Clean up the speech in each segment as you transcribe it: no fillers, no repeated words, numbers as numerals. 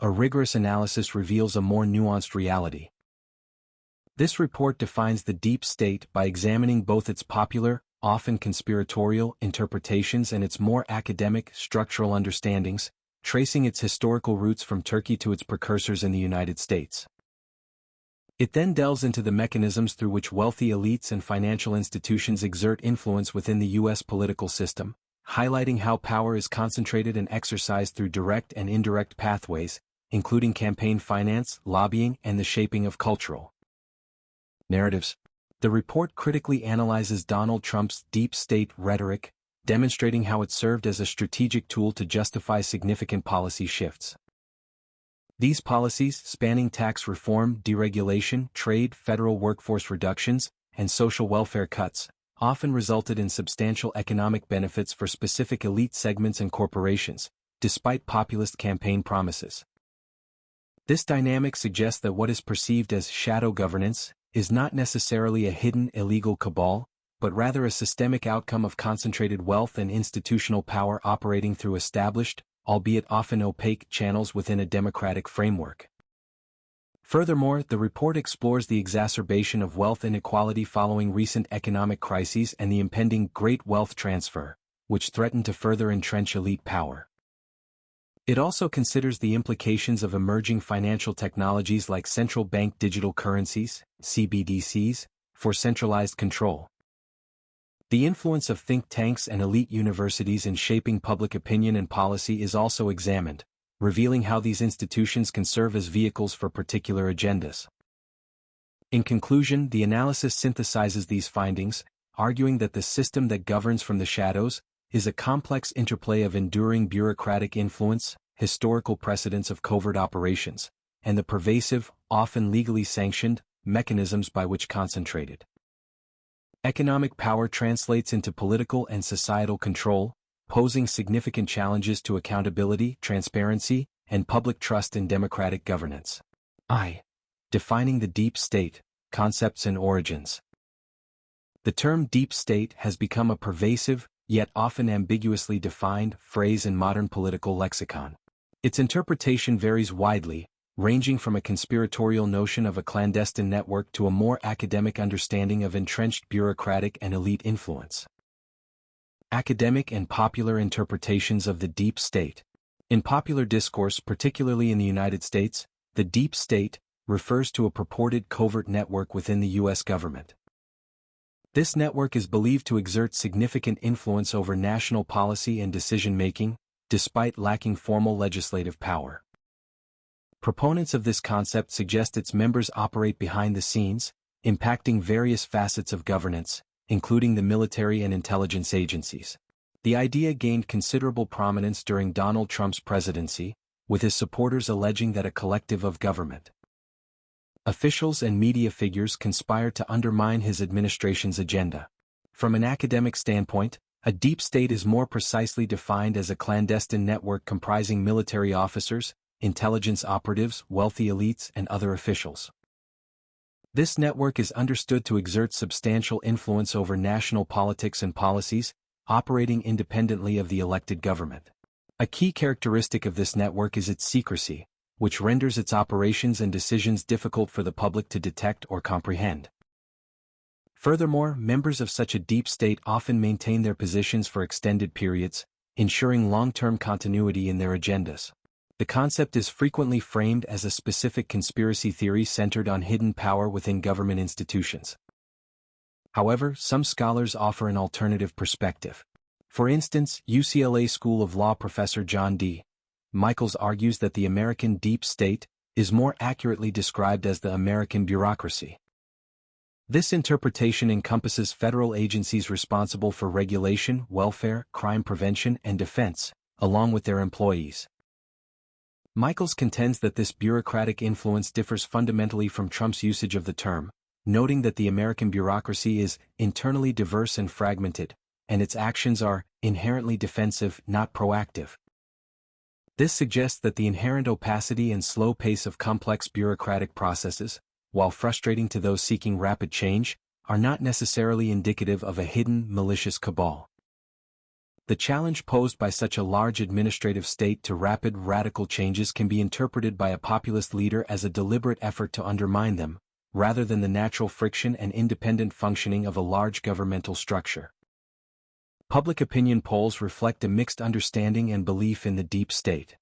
a rigorous analysis reveals a more nuanced reality. This report defines the deep state by examining both its popular, often conspiratorial, interpretations and its more academic, structural understandings, tracing its historical roots from Turkey to its precursors in the United States. It then delves into the mechanisms through which wealthy elites and financial institutions exert influence within the U.S. political system, highlighting how power is concentrated and exercised through direct and indirect pathways, including campaign finance, lobbying, and the shaping of cultural narratives. The report critically analyzes Donald Trump's deep state rhetoric, demonstrating how it served as a strategic tool to justify significant policy shifts. These policies, spanning tax reform, deregulation, trade, federal workforce reductions, and social welfare cuts, often resulted in substantial economic benefits for specific elite segments and corporations, despite populist campaign promises. This dynamic suggests that what is perceived as shadow governance is not necessarily a hidden illegal cabal, but rather a systemic outcome of concentrated wealth and institutional power operating through established, albeit often opaque, channels within a democratic framework. Furthermore, the report explores the exacerbation of wealth inequality following recent economic crises and the impending Great Wealth Transfer, which threaten to further entrench elite power. It also considers the implications of emerging financial technologies like central bank digital currencies, CBDCs, for centralized control. The influence of think tanks and elite universities in shaping public opinion and policy is also examined, revealing how these institutions can serve as vehicles for particular agendas. In conclusion, the analysis synthesizes these findings, arguing that the system that governs from the shadows is a complex interplay of enduring bureaucratic influence, historical precedents of covert operations, and the pervasive, often legally sanctioned, mechanisms by which concentrated economic power translates into political and societal control, posing significant challenges to accountability, transparency, and public trust in democratic governance. Defining the deep state, concepts and origins. The term deep state has become a pervasive, yet often ambiguously defined, phrase in modern political lexicon. Its interpretation varies widely, ranging from a conspiratorial notion of a clandestine network to a more academic understanding of entrenched bureaucratic and elite influence. Academic and popular interpretations of the deep state. In popular discourse, particularly in the United States, the deep state refers to a purported covert network within the U.S. government. This network is believed to exert significant influence over national policy and decision-making, despite lacking formal legislative power. Proponents of this concept suggest its members operate behind the scenes, impacting various facets of governance, including the military and intelligence agencies. The idea gained considerable prominence during Donald Trump's presidency, with his supporters alleging that a collective of government officials and media figures conspired to undermine his administration's agenda. From an academic standpoint, a deep state is more precisely defined as a clandestine network comprising military officers, intelligence operatives, wealthy elites, and other officials. This network is understood to exert substantial influence over national politics and policies, operating independently of the elected government. A key characteristic of this network is its secrecy, which renders its operations and decisions difficult for the public to detect or comprehend. Furthermore, members of such a deep state often maintain their positions for extended periods, ensuring long-term continuity in their agendas. The concept is frequently framed as a specific conspiracy theory centered on hidden power within government institutions. However, some scholars offer an alternative perspective. For instance, UCLA School of Law professor John D. Michaels argues that the American deep state is more accurately described as the American bureaucracy. This interpretation encompasses federal agencies responsible for regulation, welfare, crime prevention, and defense, along with their employees. Michaels contends that this bureaucratic influence differs fundamentally from Trump's usage of the term, noting that the American bureaucracy is internally diverse and fragmented, and its actions are inherently defensive, not proactive. This suggests that the inherent opacity and slow pace of complex bureaucratic processes, while frustrating to those seeking rapid change, are not necessarily indicative of a hidden, malicious cabal. The challenge posed by such a large administrative state to rapid radical changes can be interpreted by a populist leader as a deliberate effort to undermine them, rather than the natural friction and independent functioning of a large governmental structure. Public opinion polls reflect a mixed understanding and belief in the deep state.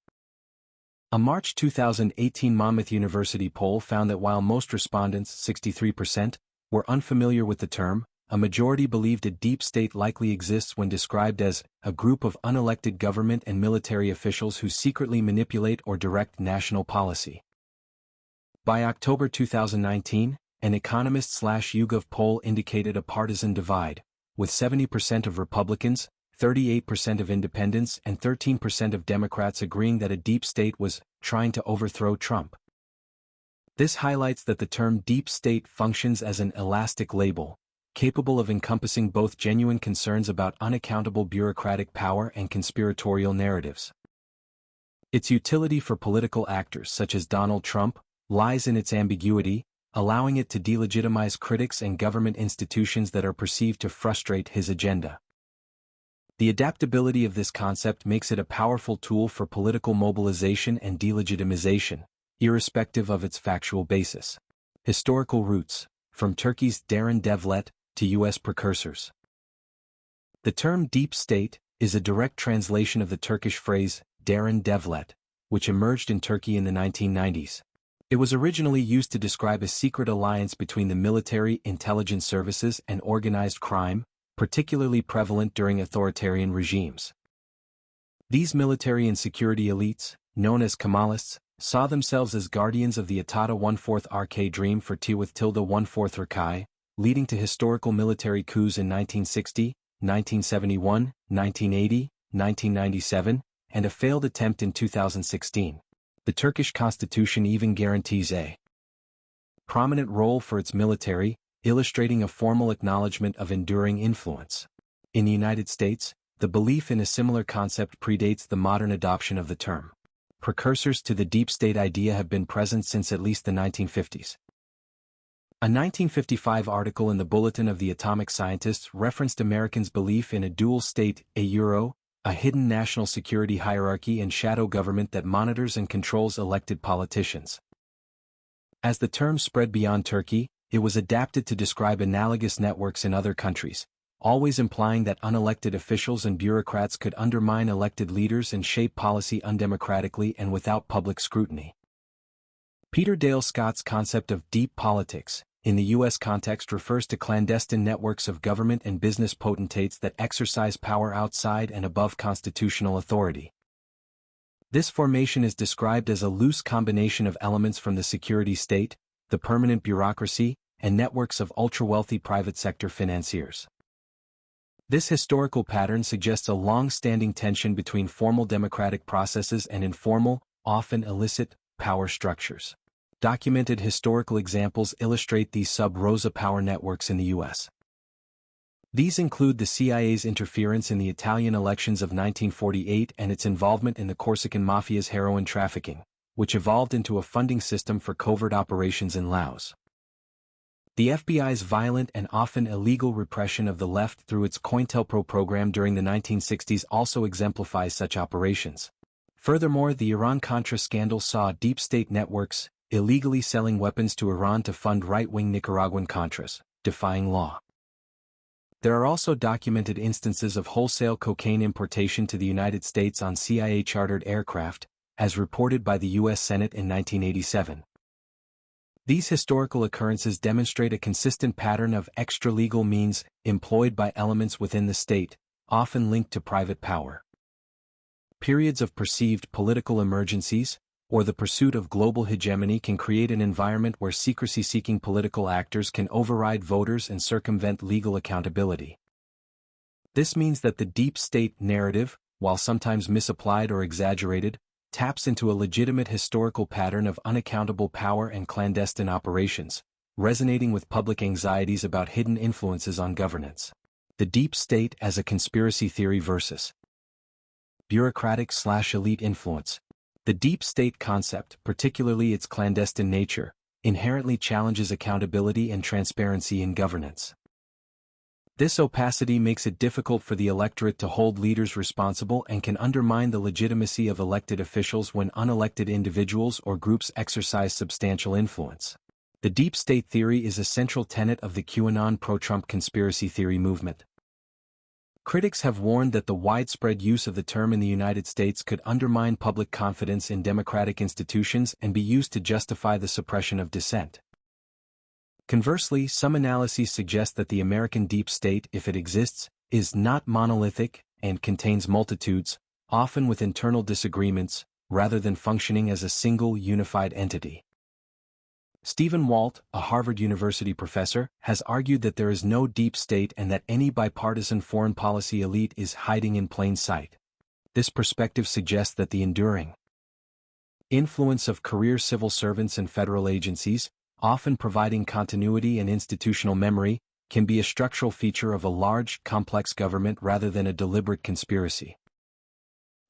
A March 2018 Monmouth University poll found that while most respondents, 63%, were unfamiliar with the term, a majority believed a deep state likely exists when described as a group of unelected government and military officials who secretly manipulate or direct national policy. By October 2019, an Economist/YouGov poll indicated a partisan divide, with 70% of Republicans, 38% of independents and 13% of Democrats agreeing that a deep state was trying to overthrow Trump. This highlights that the term deep state functions as an elastic label, capable of encompassing both genuine concerns about unaccountable bureaucratic power and conspiratorial narratives. Its utility for political actors such as Donald Trump lies in its ambiguity, allowing it to delegitimize critics and government institutions that are perceived to frustrate his agenda. The adaptability of this concept makes it a powerful tool for political mobilization and delegitimization, irrespective of its factual basis. Historical roots, from Turkey's Derin Devlet to U.S. precursors. The term deep state is a direct translation of the Turkish phrase Derin Devlet, which emerged in Turkey in the 1990s. It was originally used to describe a secret alliance between the military, intelligence services, and organized crime, particularly prevalent during authoritarian regimes. These military and security elites, known as Kemalists, saw themselves as guardians of the Atada 1/4 RK dream for T/1/4 Rakai, leading to historical military coups in 1960, 1971, 1980, 1997, and a failed attempt in 2016. The Turkish constitution even guarantees a prominent role for its military, illustrating a formal acknowledgement of enduring influence. In the United States, the belief in a similar concept predates the modern adoption of the term. Precursors to the deep state idea have been present since at least the 1950s. A 1955 article in the Bulletin of the Atomic Scientists referenced Americans' belief in a dual state, a hidden national security hierarchy and shadow government that monitors and controls elected politicians. As the term spread beyond Turkey, it was adapted to describe analogous networks in other countries, always implying that unelected officials and bureaucrats could undermine elected leaders and shape policy undemocratically and without public scrutiny. Peter Dale Scott's concept of deep politics, in the U.S. context, refers to clandestine networks of government and business potentates that exercise power outside and above constitutional authority. This formation is described as a loose combination of elements from the security state, the permanent bureaucracy, and networks of ultra-wealthy private sector financiers. This historical pattern suggests a long-standing tension between formal democratic processes and informal, often illicit, power structures. Documented historical examples illustrate these sub-rosa power networks in the U.S. These include the CIA's interference in the Italian elections of 1948 and its involvement in the Corsican Mafia's heroin trafficking, which evolved into a funding system for covert operations in Laos. The FBI's violent and often illegal repression of the left through its COINTELPRO program during the 1960s also exemplifies such operations. Furthermore, the Iran-Contra scandal saw deep state networks illegally selling weapons to Iran to fund right-wing Nicaraguan Contras, defying law. There are also documented instances of wholesale cocaine importation to the United States on CIA-chartered aircraft, as reported by the U.S. Senate in 1987. These historical occurrences demonstrate a consistent pattern of extra-legal means employed by elements within the state, often linked to private power. Periods of perceived political emergencies, or the pursuit of global hegemony, can create an environment where secrecy-seeking political actors can override voters and circumvent legal accountability. This means that the deep state narrative, while sometimes misapplied or exaggerated, taps into a legitimate historical pattern of unaccountable power and clandestine operations, resonating with public anxieties about hidden influences on governance. The deep state as a conspiracy theory versus bureaucratic/elite influence. The deep state concept, particularly its clandestine nature, inherently challenges accountability and transparency in governance. This opacity makes it difficult for the electorate to hold leaders responsible and can undermine the legitimacy of elected officials when unelected individuals or groups exercise substantial influence. The deep state theory is a central tenet of the QAnon pro-Trump conspiracy theory movement. Critics have warned that the widespread use of the term in the United States could undermine public confidence in democratic institutions and be used to justify the suppression of dissent. Conversely, some analyses suggest that the American deep state, if it exists, is not monolithic and contains multitudes, often with internal disagreements, rather than functioning as a single unified entity. Stephen Walt, a Harvard University professor, has argued that there is no deep state and that any bipartisan foreign policy elite is hiding in plain sight. This perspective suggests that the enduring influence of career civil servants and federal agencies, often providing continuity and institutional memory, can be a structural feature of a large, complex government rather than a deliberate conspiracy.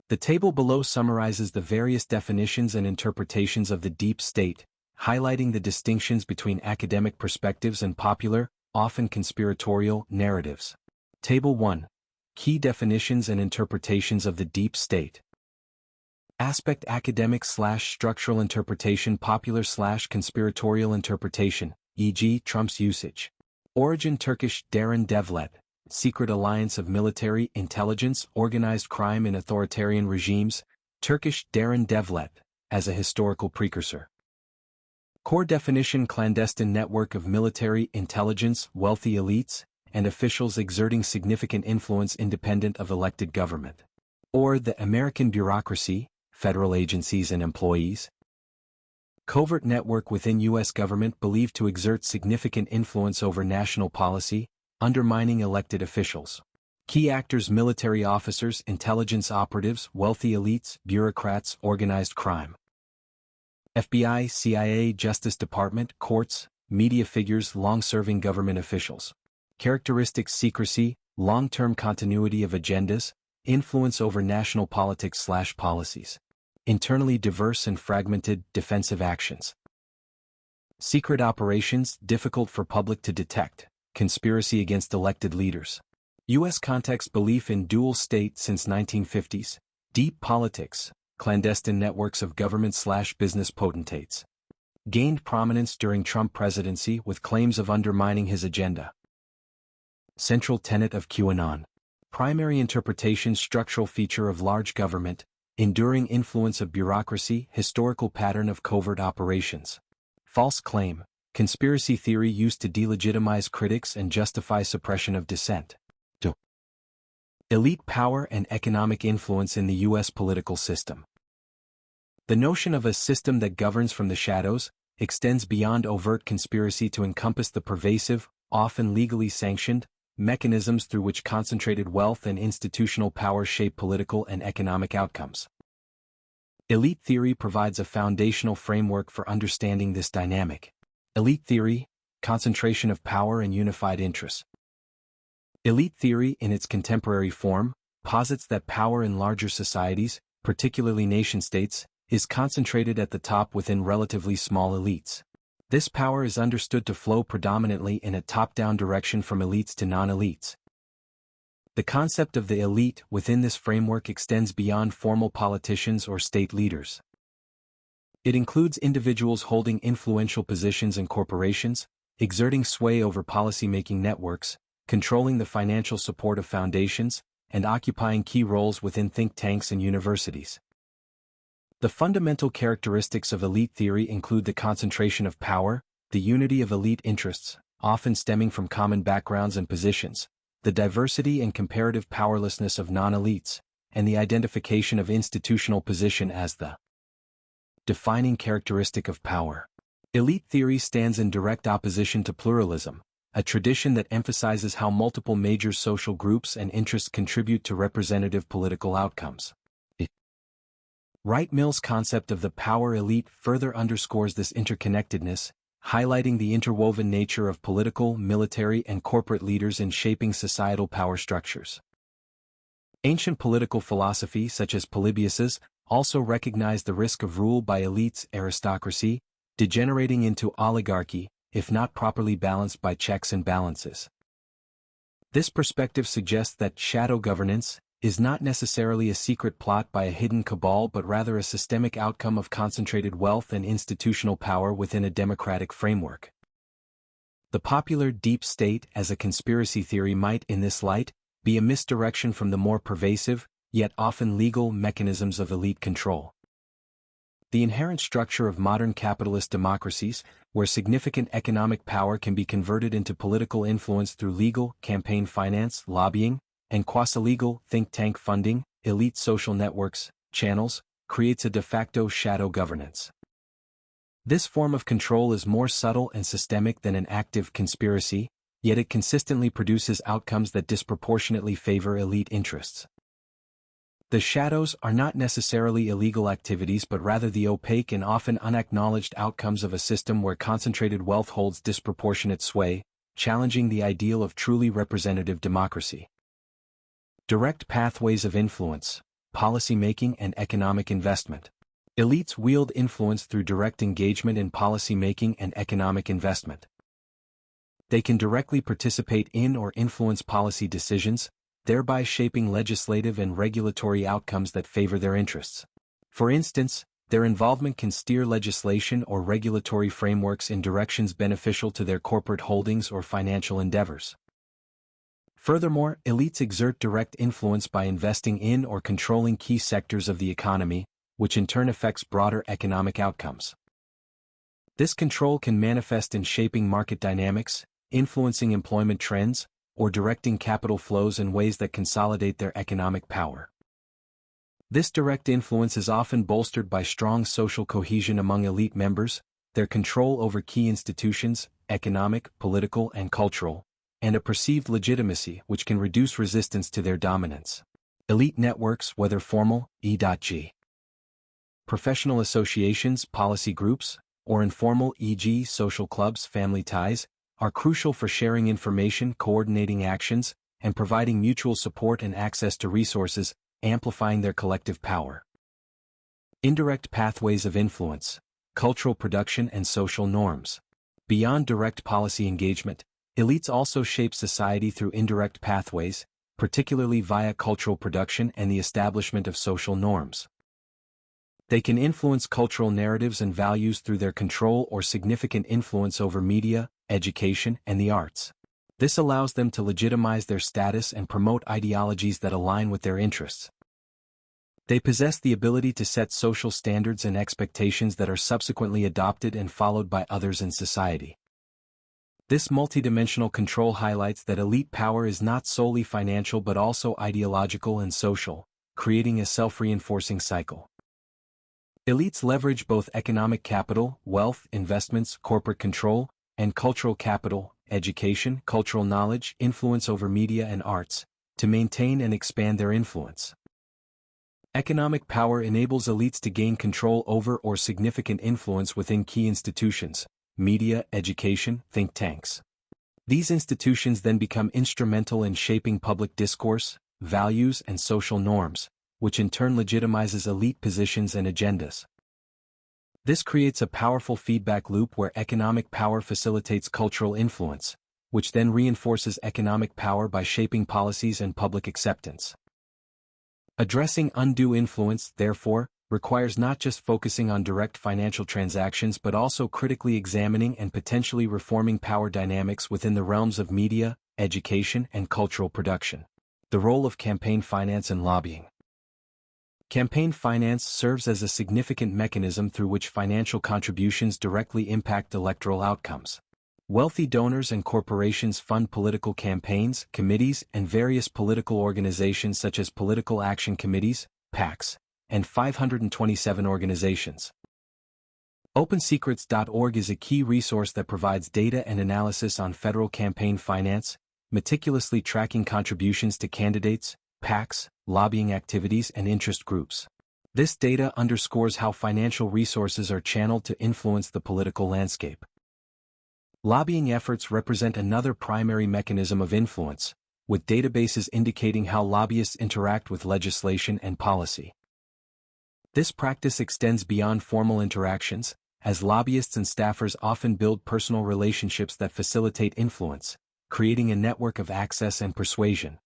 The table below summarizes the various definitions and interpretations of the deep state, highlighting the distinctions between academic perspectives and popular, often conspiratorial, narratives. Table 1. Key definitions and interpretations of the deep state. Aspect: academic/structural interpretation, popular/conspiratorial interpretation, e.g. Trump's usage. Origin: Turkish, Derin Devlet, secret alliance of military, intelligence, organized crime in authoritarian regimes, Turkish, Derin Devlet, as a historical precursor. Core definition: clandestine network of military, intelligence, wealthy elites, and officials exerting significant influence independent of elected government. Or the American bureaucracy, federal agencies and employees. Covert network within U.S. government believed to exert significant influence over national policy, undermining elected officials. Key actors: military officers, intelligence operatives, wealthy elites, bureaucrats, organized crime. FBI, CIA, Justice Department, courts, media figures, long-serving government officials. Characteristics: secrecy, long-term continuity of agendas, influence over national politics/policies. Internally diverse and fragmented, defensive actions. Secret operations, difficult for public to detect, conspiracy against elected leaders. U.S. context: belief in dual state since 1950s, deep politics, clandestine networks of government/business potentates. Gained prominence during Trump presidency with claims of undermining his agenda. Central tenet of QAnon. Primary interpretation: structural feature of large government, enduring influence of bureaucracy, historical pattern of covert operations. False claim: conspiracy theory used to delegitimize critics and justify suppression of dissent. Elite power and economic influence in the U.S. political system. The notion of a system that governs from the shadows extends beyond overt conspiracy to encompass the pervasive, often legally sanctioned, mechanisms through which concentrated wealth and institutional power shape political and economic outcomes. Elite theory provides a foundational framework for understanding this dynamic. Elite theory: concentration of power and unified interests. Elite theory, in its contemporary form, posits that power in larger societies, particularly nation-states, is concentrated at the top within relatively small elites. This power is understood to flow predominantly in a top-down direction from elites to non-elites. The concept of the elite within this framework extends beyond formal politicians or state leaders. It includes individuals holding influential positions in corporations, exerting sway over policymaking networks, controlling the financial support of foundations, and occupying key roles within think tanks and universities. The fundamental characteristics of elite theory include the concentration of power, the unity of elite interests, often stemming from common backgrounds and positions, the diversity and comparative powerlessness of non-elites, and the identification of institutional position as the defining characteristic of power. Elite theory stands in direct opposition to pluralism, a tradition that emphasizes how multiple major social groups and interests contribute to representative political outcomes. Wright-Mills' concept of the power elite further underscores this interconnectedness, highlighting the interwoven nature of political, military, and corporate leaders in shaping societal power structures. Ancient political philosophy, such as Polybius's, also recognized the risk of rule by elites, aristocracy, degenerating into oligarchy, if not properly balanced by checks and balances. This perspective suggests that shadow governance is not necessarily a secret plot by a hidden cabal but rather a systemic outcome of concentrated wealth and institutional power within a democratic framework. The popular deep state as a conspiracy theory might, in this light, be a misdirection from the more pervasive, yet often legal mechanisms of elite control. The inherent structure of modern capitalist democracies, where significant economic power can be converted into political influence through legal, campaign finance, lobbying, and quasi-legal, think tank funding, elite social networks, channels, creates a de facto shadow governance. This form of control is more subtle and systemic than an active conspiracy, yet it consistently produces outcomes that disproportionately favor elite interests. The shadows are not necessarily illegal activities but rather the opaque and often unacknowledged outcomes of a system where concentrated wealth holds disproportionate sway, challenging the ideal of truly representative democracy. Direct pathways of influence, policy-making and economic investment. Elites wield influence through direct engagement in policy-making and economic investment. They can directly participate in or influence policy decisions, thereby shaping legislative and regulatory outcomes that favor their interests. For instance, their involvement can steer legislation or regulatory frameworks in directions beneficial to their corporate holdings or financial endeavors. Furthermore, elites exert direct influence by investing in or controlling key sectors of the economy, which in turn affects broader economic outcomes. This control can manifest in shaping market dynamics, influencing employment trends, or directing capital flows in ways that consolidate their economic power. This direct influence is often bolstered by strong social cohesion among elite members, their control over key institutions, economic, political, and cultural, and a perceived legitimacy which can reduce resistance to their dominance. Elite networks, whether formal, e.g. professional associations, policy groups, or informal, e.g. social clubs, family ties, are crucial for sharing information, coordinating actions, and providing mutual support and access to resources, amplifying their collective power. Indirect pathways of influence, cultural production and social norms. Beyond direct policy engagement, elites also shape society through indirect pathways, particularly via cultural production and the establishment of social norms. They can influence cultural narratives and values through their control or significant influence over media, education, and the arts. This allows them to legitimize their status and promote ideologies that align with their interests. They possess the ability to set social standards and expectations that are subsequently adopted and followed by others in society. This multidimensional control highlights that elite power is not solely financial but also ideological and social, creating a self-reinforcing cycle. Elites leverage both economic capital, wealth, investments, corporate control, and cultural capital, education, cultural knowledge, influence over media and arts, to maintain and expand their influence. Economic power enables elites to gain control over or significant influence within key institutions, media, education, think tanks. These institutions then become instrumental in shaping public discourse, values, and social norms, which in turn legitimizes elite positions and agendas. This creates a powerful feedback loop where economic power facilitates cultural influence, which then reinforces economic power by shaping policies and public acceptance. Addressing undue influence, therefore, requires not just focusing on direct financial transactions but also critically examining and potentially reforming power dynamics within the realms of media, education, and cultural production. The role of campaign finance and lobbying. Campaign finance serves as a significant mechanism through which financial contributions directly impact electoral outcomes. Wealthy donors and corporations fund political campaigns, committees, and various political organizations such as political action committees, PACs, and 527 organizations. OpenSecrets.org is a key resource that provides data and analysis on federal campaign finance, meticulously tracking contributions to candidates, PACs, lobbying activities, and interest groups. This data underscores how financial resources are channeled to influence the political landscape. Lobbying efforts represent another primary mechanism of influence, with databases indicating how lobbyists interact with legislation and policy. This practice extends beyond formal interactions, as lobbyists and staffers often build personal relationships that facilitate influence, creating a network of access and persuasion.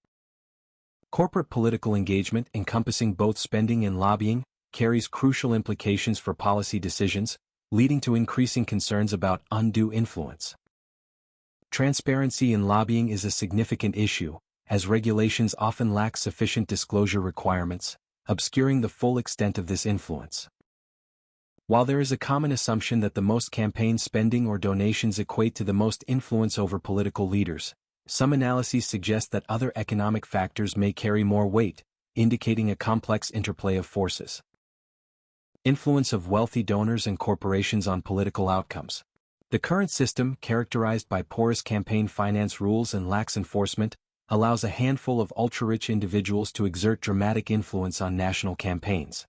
Corporate political engagement, encompassing both spending and lobbying, carries crucial implications for policy decisions, leading to increasing concerns about undue influence. Transparency in lobbying is a significant issue, as regulations often lack sufficient disclosure requirements, obscuring the full extent of this influence. While there is a common assumption that the most campaign spending or donations equate to the most influence over political leaders, some analyses suggest that other economic factors may carry more weight, indicating a complex interplay of forces. Influence of wealthy donors and corporations on political outcomes. The current system, characterized by porous campaign finance rules and lax enforcement, allows a handful of ultra-rich individuals to exert dramatic influence on national campaigns.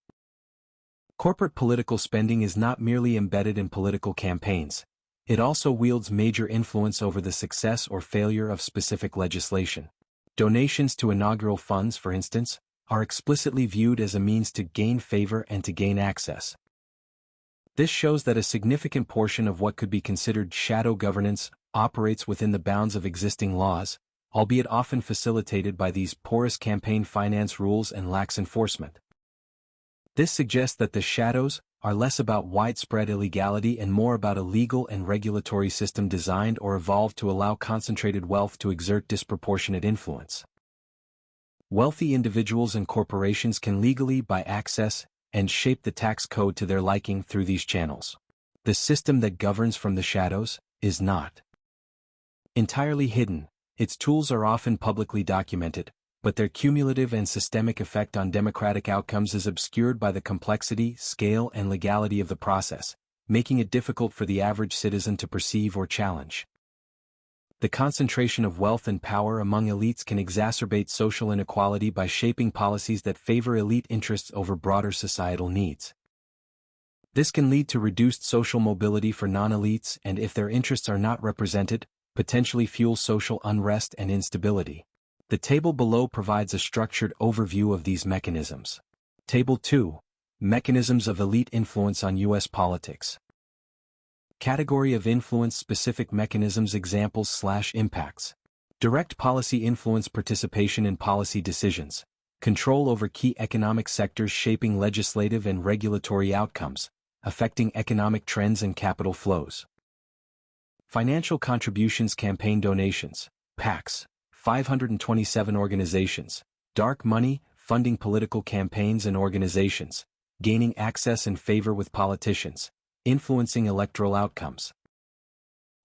Corporate political spending is not merely embedded in political campaigns, it also wields major influence over the success or failure of specific legislation. Donations to inaugural funds, for instance, are explicitly viewed as a means to gain favor and to gain access. This shows that a significant portion of what could be considered shadow governance operates within the bounds of existing laws, albeit often facilitated by these porous campaign finance rules and lax enforcement. This suggests that the shadows are less about widespread illegality and more about a legal and regulatory system designed or evolved to allow concentrated wealth to exert disproportionate influence. Wealthy individuals and corporations can legally buy access and shape the tax code to their liking through these channels. The system that governs from the shadows is not entirely hidden. Its tools are often publicly documented, but their cumulative and systemic effect on democratic outcomes is obscured by the complexity, scale, and legality of the process, making it difficult for the average citizen to perceive or challenge. The concentration of wealth and power among elites can exacerbate social inequality by shaping policies that favor elite interests over broader societal needs. This can lead to reduced social mobility for non-elites and, if their interests are not represented, potentially fuel social unrest and instability. The table below provides a structured overview of these mechanisms. Table 2. Mechanisms of elite influence on U.S. politics. Category of influence. Specific mechanisms. Examples/impacts. Direct policy influence. Participation in policy decisions. Control over key economic sectors, shaping legislative and regulatory outcomes, affecting economic trends and capital flows. Financial contributions. Campaign donations. PACs. 527 organizations. Dark money, funding political campaigns and organizations, gaining access and favor with politicians, influencing electoral outcomes.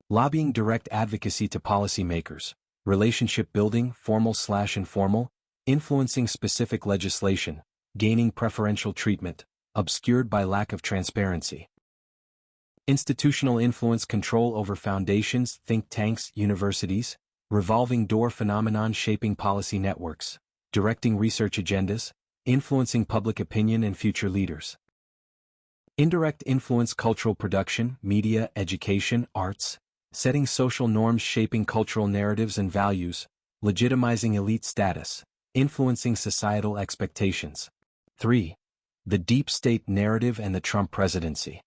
Lobbying. Direct advocacy to policymakers. Relationship building, formal/informal, influencing specific legislation, gaining preferential treatment, obscured by lack of transparency. Institutional influence. Control over foundations, think tanks, universities. Revolving door phenomenon, shaping policy networks, directing research agendas, influencing public opinion and future leaders. Indirect influence. Cultural production, media, education, arts, setting social norms, shaping cultural narratives and values, legitimizing elite status, influencing societal expectations. 3. The deep state narrative and the Trump presidency.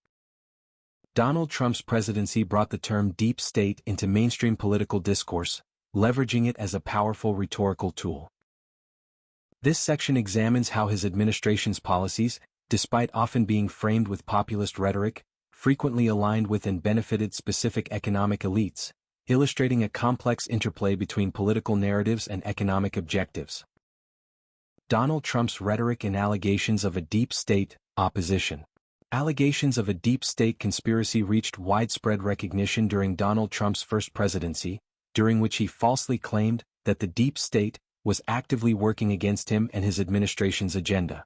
Donald Trump's presidency brought the term deep state into mainstream political discourse, leveraging it as a powerful rhetorical tool. This section examines how his administration's policies, despite often being framed with populist rhetoric, frequently aligned with and benefited specific economic elites, illustrating a complex interplay between political narratives and economic objectives. Donald Trump's rhetoric and allegations of a deep state opposition. Allegations of a deep state conspiracy reached widespread recognition during Donald Trump's first presidency, during which he falsely claimed that the deep state was actively working against him and his administration's agenda.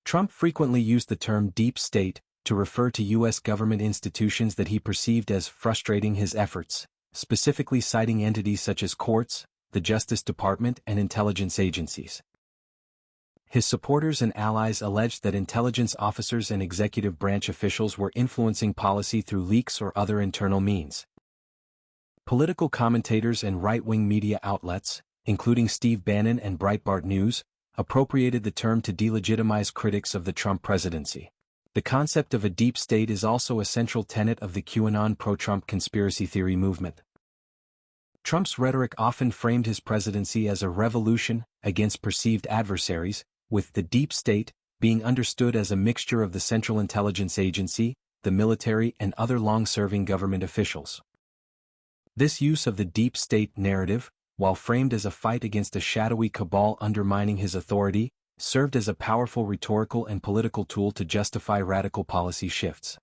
Trump frequently used the term deep state to refer to U.S. government institutions that he perceived as frustrating his efforts, specifically citing entities such as courts, the Justice Department, and intelligence agencies. His supporters and allies alleged that intelligence officers and executive branch officials were influencing policy through leaks or other internal means. Political commentators and right-wing media outlets, including Steve Bannon and Breitbart News, appropriated the term to delegitimize critics of the Trump presidency. The concept of a deep state is also a central tenet of the QAnon pro-Trump conspiracy theory movement. Trump's rhetoric often framed his presidency as a revolution against perceived adversaries, with the deep state being understood as a mixture of the Central Intelligence Agency, the military, and other long-serving government officials. This use of the deep state narrative, while framed as a fight against a shadowy cabal undermining his authority, served as a powerful rhetorical and political tool to justify radical policy shifts.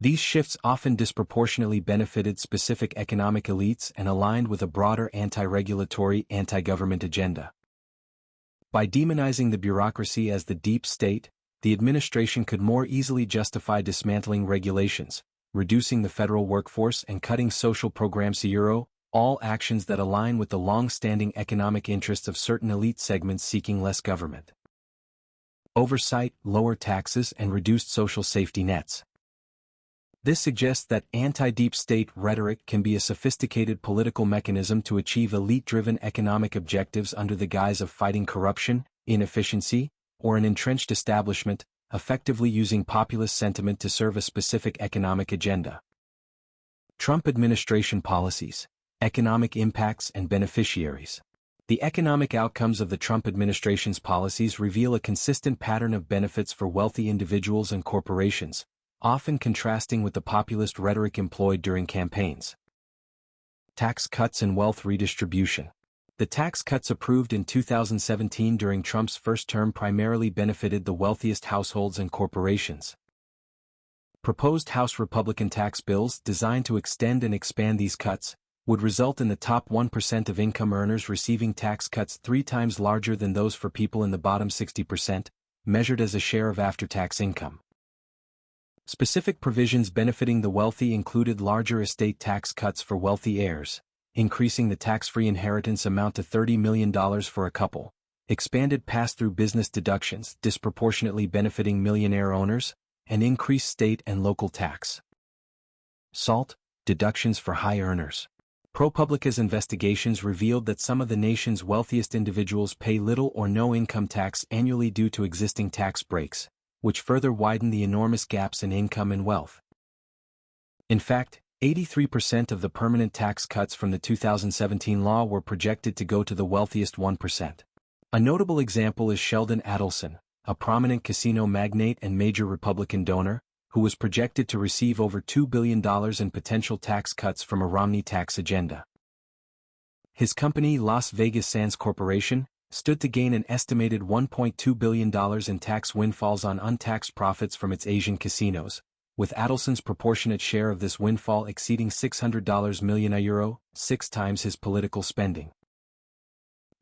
These shifts often disproportionately benefited specific economic elites and aligned with a broader anti-regulatory, anti-government agenda. By demonizing the bureaucracy as the deep state, the administration could more easily justify dismantling regulations, reducing the federal workforce, and cutting social programs. All actions that align with the long-standing economic interests of certain elite segments seeking less government oversight, lower taxes, and reduced social safety nets. This suggests that anti-deep state rhetoric can be a sophisticated political mechanism to achieve elite-driven economic objectives under the guise of fighting corruption, inefficiency, or an entrenched establishment, effectively using populist sentiment to serve a specific economic agenda. Trump administration policies, economic impacts and beneficiaries. The economic outcomes of the Trump administration's policies reveal a consistent pattern of benefits for wealthy individuals and corporations, often contrasting with the populist rhetoric employed during campaigns. Tax cuts and wealth redistribution. The tax cuts approved in 2017 during Trump's first term primarily benefited the wealthiest households and corporations. Proposed House Republican tax bills designed to extend and expand these cuts would result in the top 1% of income earners receiving tax cuts 3 times larger than those for people in the bottom 60%, measured as a share of after-tax income. Specific provisions benefiting the wealthy included larger estate tax cuts for wealthy heirs, increasing the tax-free inheritance amount to $30 million for a couple, expanded pass-through business deductions disproportionately benefiting millionaire owners, and increased state and local tax SALT deductions for high earners. ProPublica's investigations revealed that some of the nation's wealthiest individuals pay little or no income tax annually due to existing tax breaks, which further widen the enormous gaps in income and wealth. In fact, 83% of the permanent tax cuts from the 2017 law were projected to go to the wealthiest 1%. A notable example is Sheldon Adelson, a prominent casino magnate and major Republican donor, who was projected to receive over $2 billion in potential tax cuts from a Romney tax agenda. His company, Las Vegas Sands Corporation, stood to gain an estimated $1.2 billion in tax windfalls on untaxed profits from its Asian casinos, with Adelson's proportionate share of this windfall exceeding $600 million, 6 times his political spending.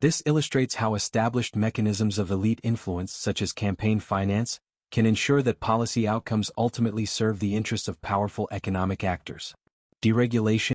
This illustrates how established mechanisms of elite influence such as campaign finance can ensure that policy outcomes ultimately serve the interests of powerful economic actors. Deregulation.